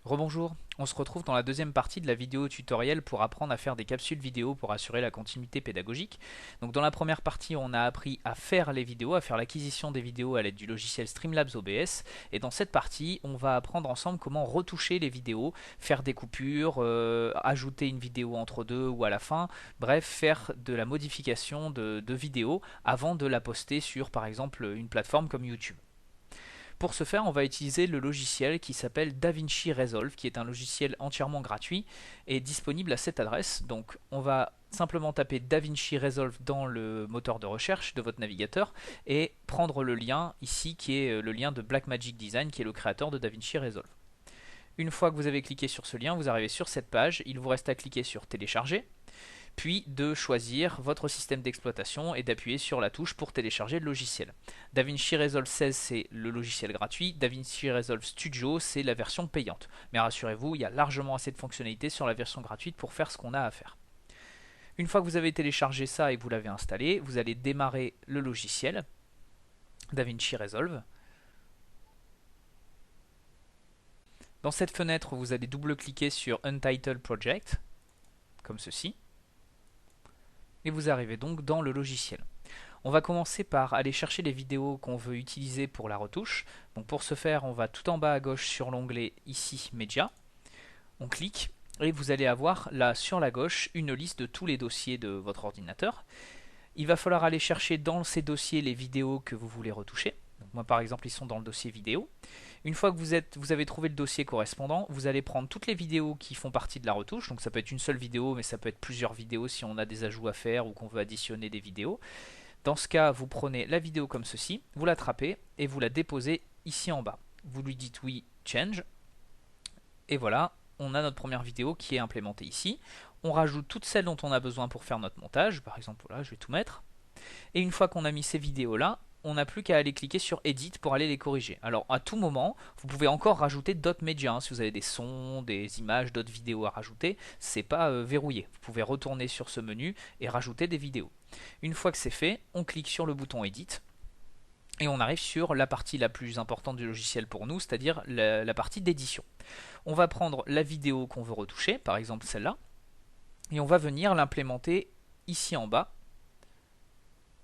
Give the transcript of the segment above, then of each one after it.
Rebonjour, on se retrouve dans la deuxième partie de la vidéo tutoriel pour apprendre à faire des capsules vidéo pour assurer la continuité pédagogique. Donc dans la première partie, on a appris à faire les vidéos, à faire l'acquisition des vidéos à l'aide du logiciel Streamlabs OBS. Et dans cette partie, on va apprendre ensemble comment retoucher les vidéos, faire des coupures, ajouter une vidéo entre deux ou à la fin, bref, faire de la modification de vidéos avant de la poster sur par exemple une plateforme comme YouTube. Pour ce faire, on va utiliser le logiciel qui s'appelle DaVinci Resolve, qui est un logiciel entièrement gratuit et disponible à cette adresse. Donc on va simplement taper DaVinci Resolve dans le moteur de recherche de votre navigateur et prendre le lien ici qui est le lien de Blackmagic Design qui est le créateur de DaVinci Resolve. Une fois que vous avez cliqué sur ce lien, vous arrivez sur cette page, il vous reste à cliquer sur télécharger, puis de choisir votre système d'exploitation et d'appuyer sur la touche pour télécharger le logiciel. DaVinci Resolve 16 c'est le logiciel gratuit, DaVinci Resolve Studio c'est la version payante. Mais rassurez-vous, il y a largement assez de fonctionnalités sur la version gratuite pour faire ce qu'on a à faire. Une fois que vous avez téléchargé ça et que vous l'avez installé, vous allez démarrer le logiciel DaVinci Resolve. Dans cette fenêtre, vous allez double-cliquer sur Untitled Project, comme ceci. Et vous arrivez donc dans le logiciel. On va commencer par aller chercher les vidéos qu'on veut utiliser pour la retouche. Donc pour ce faire, on va tout en bas à gauche sur l'onglet ici Media. On clique et vous allez avoir là sur la gauche une liste de tous les dossiers de votre ordinateur. Il va falloir aller chercher dans ces dossiers les vidéos que vous voulez retoucher. Donc moi par exemple, ils sont dans le dossier vidéo. Une fois que vous avez trouvé le dossier correspondant, vous allez prendre toutes les vidéos qui font partie de la retouche. Donc ça peut être une seule vidéo, mais ça peut être plusieurs vidéos si on a des ajouts à faire ou qu'on veut additionner des vidéos. Dans ce cas, vous prenez la vidéo comme ceci, vous l'attrapez et vous la déposez ici en bas. Vous lui dites oui, change. Et voilà, on a notre première vidéo qui est implémentée ici. On rajoute toutes celles dont on a besoin pour faire notre montage. Par exemple, voilà, je vais tout mettre. Et une fois qu'on a mis ces vidéos là, on n'a plus qu'à aller cliquer sur Edit pour aller les corriger. Alors à tout moment, vous pouvez encore rajouter d'autres médias. Si vous avez des sons, des images, d'autres vidéos à rajouter, c'est pas verrouillé. Vous pouvez retourner sur ce menu et rajouter des vidéos. Une fois que c'est fait, on clique sur le bouton Edit. Et on arrive sur la partie la plus importante du logiciel pour nous, c'est-à-dire la partie d'édition. On va prendre la vidéo qu'on veut retoucher, par exemple celle-là, et on va venir l'implémenter ici en bas.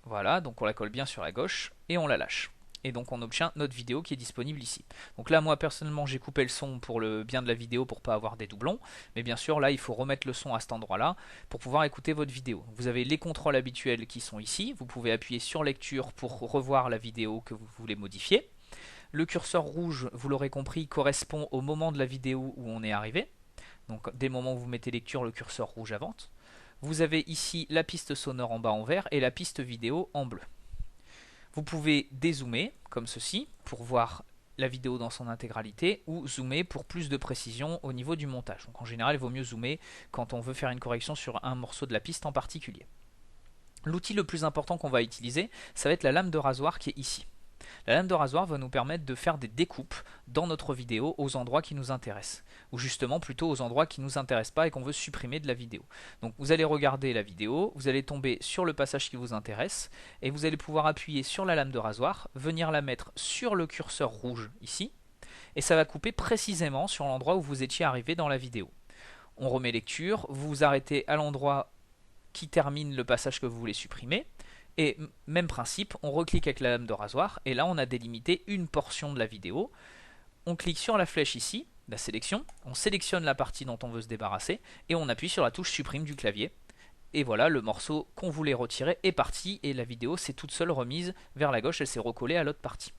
Voilà, donc on la colle bien sur la gauche et on la lâche. Et donc on obtient notre vidéo qui est disponible ici. Donc là moi personnellement j'ai coupé le son pour le bien de la vidéo pour pas avoir des doublons. Mais bien sûr là il faut remettre le son à cet endroit là pour pouvoir écouter votre vidéo. Vous avez les contrôles habituels qui sont ici. Vous pouvez appuyer sur lecture pour revoir la vidéo que vous voulez modifier. Le curseur rouge, vous l'aurez compris, correspond au moment de la vidéo où on est arrivé. Donc dès le moment où vous mettez lecture, le curseur rouge avance. Vous avez ici la piste sonore en bas en vert et la piste vidéo en bleu. Vous pouvez dézoomer comme ceci pour voir la vidéo dans son intégralité ou zoomer pour plus de précision au niveau du montage. Donc en général, il vaut mieux zoomer quand on veut faire une correction sur un morceau de la piste en particulier. L'outil le plus important qu'on va utiliser, ça va être la lame de rasoir qui est ici. La lame de rasoir va nous permettre de faire des découpes dans notre vidéo aux endroits qui nous intéressent. Ou justement plutôt aux endroits qui ne nous intéressent pas et qu'on veut supprimer de la vidéo. Donc vous allez regarder la vidéo, vous allez tomber sur le passage qui vous intéresse et vous allez pouvoir appuyer sur la lame de rasoir, venir la mettre sur le curseur rouge ici et ça va couper précisément sur l'endroit où vous étiez arrivé dans la vidéo. On remet lecture, vous vous arrêtez à l'endroit qui termine le passage que vous voulez supprimer. Et même principe, on reclique avec la lame de rasoir et là on a délimité une portion de la vidéo. On clique sur la flèche ici, la sélection, on sélectionne la partie dont on veut se débarrasser et on appuie sur la touche supprime du clavier. Et voilà, le morceau qu'on voulait retirer est parti et la vidéo s'est toute seule remise vers la gauche, elle s'est recollée à l'autre partie.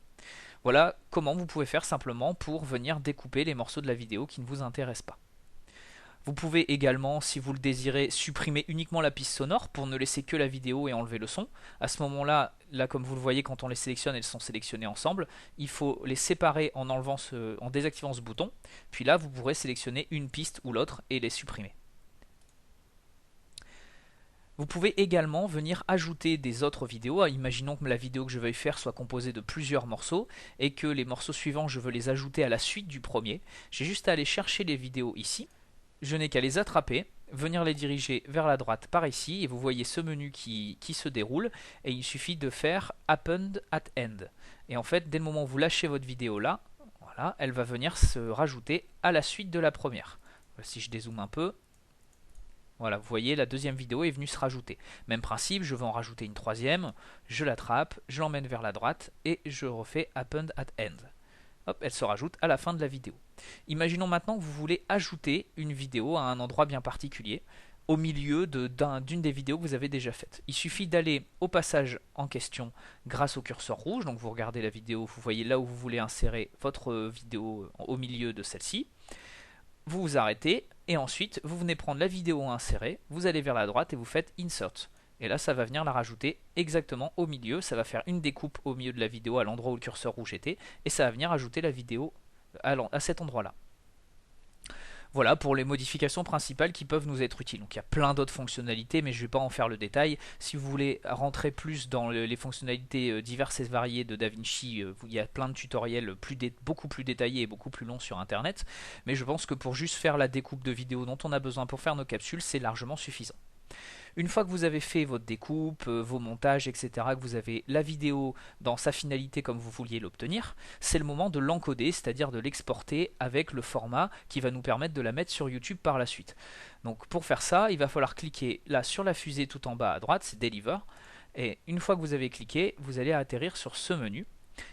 Voilà comment vous pouvez faire simplement pour venir découper les morceaux de la vidéo qui ne vous intéressent pas. Vous pouvez également, si vous le désirez, supprimer uniquement la piste sonore pour ne laisser que la vidéo et enlever le son. À ce moment-là, là comme vous le voyez, quand on les sélectionne, elles sont sélectionnées ensemble. Il faut les séparer en en désactivant ce bouton. Puis là, vous pourrez sélectionner une piste ou l'autre et les supprimer. Vous pouvez également venir ajouter des autres vidéos. Imaginons que la vidéo que je veuille faire soit composée de plusieurs morceaux et que les morceaux suivants, je veux les ajouter à la suite du premier. J'ai juste à aller chercher les vidéos ici. Je n'ai qu'à les attraper, venir les diriger vers la droite par ici, et vous voyez ce menu qui se déroule, et il suffit de faire Append at End. Et en fait, dès le moment où vous lâchez votre vidéo là, voilà, elle va venir se rajouter à la suite de la première. Si je dézoome un peu, voilà, vous voyez, la deuxième vidéo est venue se rajouter. Même principe, je vais en rajouter une troisième, je l'attrape, je l'emmène vers la droite et je refais Append at End. Hop, elle se rajoute à la fin de la vidéo. Imaginons maintenant que vous voulez ajouter une vidéo à un endroit bien particulier, au milieu d'une des vidéos que vous avez déjà faites. Il suffit d'aller au passage en question grâce au curseur rouge, donc vous regardez la vidéo, vous voyez là où vous voulez insérer votre vidéo au milieu de celle-ci, vous vous arrêtez, et ensuite vous venez prendre la vidéo à insérer, vous allez vers la droite et vous faites Insert. Et là ça va venir la rajouter exactement au milieu, ça va faire une découpe au milieu de la vidéo à l'endroit où le curseur rouge était, et ça va venir ajouter la vidéo à cet endroit-là. Voilà pour les modifications principales qui peuvent nous être utiles. Donc il y a plein d'autres fonctionnalités, mais je ne vais pas en faire le détail. Si vous voulez rentrer plus dans les fonctionnalités diverses et variées de DaVinci, il y a plein de tutoriels beaucoup plus détaillés et beaucoup plus longs sur internet. Mais je pense que pour juste faire la découpe de vidéos dont on a besoin pour faire nos capsules, c'est largement suffisant. Une fois que vous avez fait votre découpe, vos montages, etc., que vous avez la vidéo dans sa finalité comme vous vouliez l'obtenir, c'est le moment de l'encoder, c'est-à-dire de l'exporter avec le format qui va nous permettre de la mettre sur YouTube par la suite. Donc pour faire ça, il va falloir cliquer là sur la fusée tout en bas à droite, c'est Deliver, et une fois que vous avez cliqué, vous allez atterrir sur ce menu.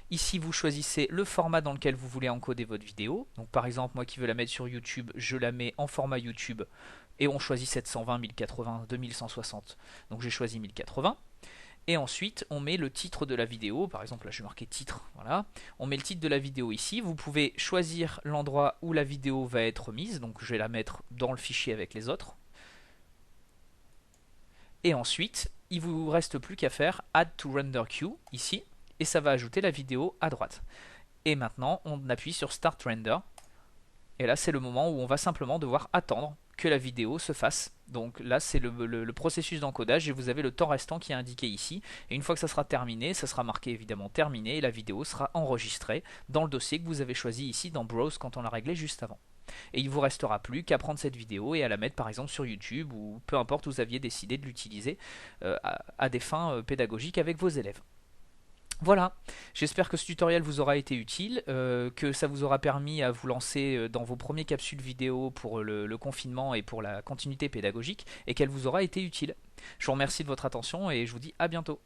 Ici, vous choisissez le format dans lequel vous voulez encoder votre vidéo. Donc par exemple, moi qui veux la mettre sur YouTube, je la mets en format YouTube et on choisit 720, 1080, 2160. Donc j'ai choisi 1080. Et ensuite, on met le titre de la vidéo. Par exemple, là, je vais marquer titre. Voilà. On met le titre de la vidéo ici. Vous pouvez choisir l'endroit où la vidéo va être mise. Donc je vais la mettre dans le fichier avec les autres. Et ensuite, il ne vous reste plus qu'à faire Add to Render Queue ici. Et ça va ajouter la vidéo à droite. Et maintenant, on appuie sur Start Render. Et là, c'est le moment où on va simplement devoir attendre que la vidéo se fasse. Donc là, c'est le processus d'encodage et vous avez le temps restant qui est indiqué ici. Et une fois que ça sera terminé, ça sera marqué évidemment terminé et la vidéo sera enregistrée dans le dossier que vous avez choisi ici dans Browse quand on l'a réglé juste avant. Et il ne vous restera plus qu'à prendre cette vidéo et à la mettre par exemple sur YouTube ou peu importe où vous aviez décidé de l'utiliser à des fins pédagogiques avec vos élèves. Voilà, j'espère que ce tutoriel vous aura été utile, que ça vous aura permis à vous lancer dans vos premiers capsules vidéo pour le confinement et pour la continuité pédagogique, et qu'elle vous aura été utile. Je vous remercie de votre attention et je vous dis à bientôt.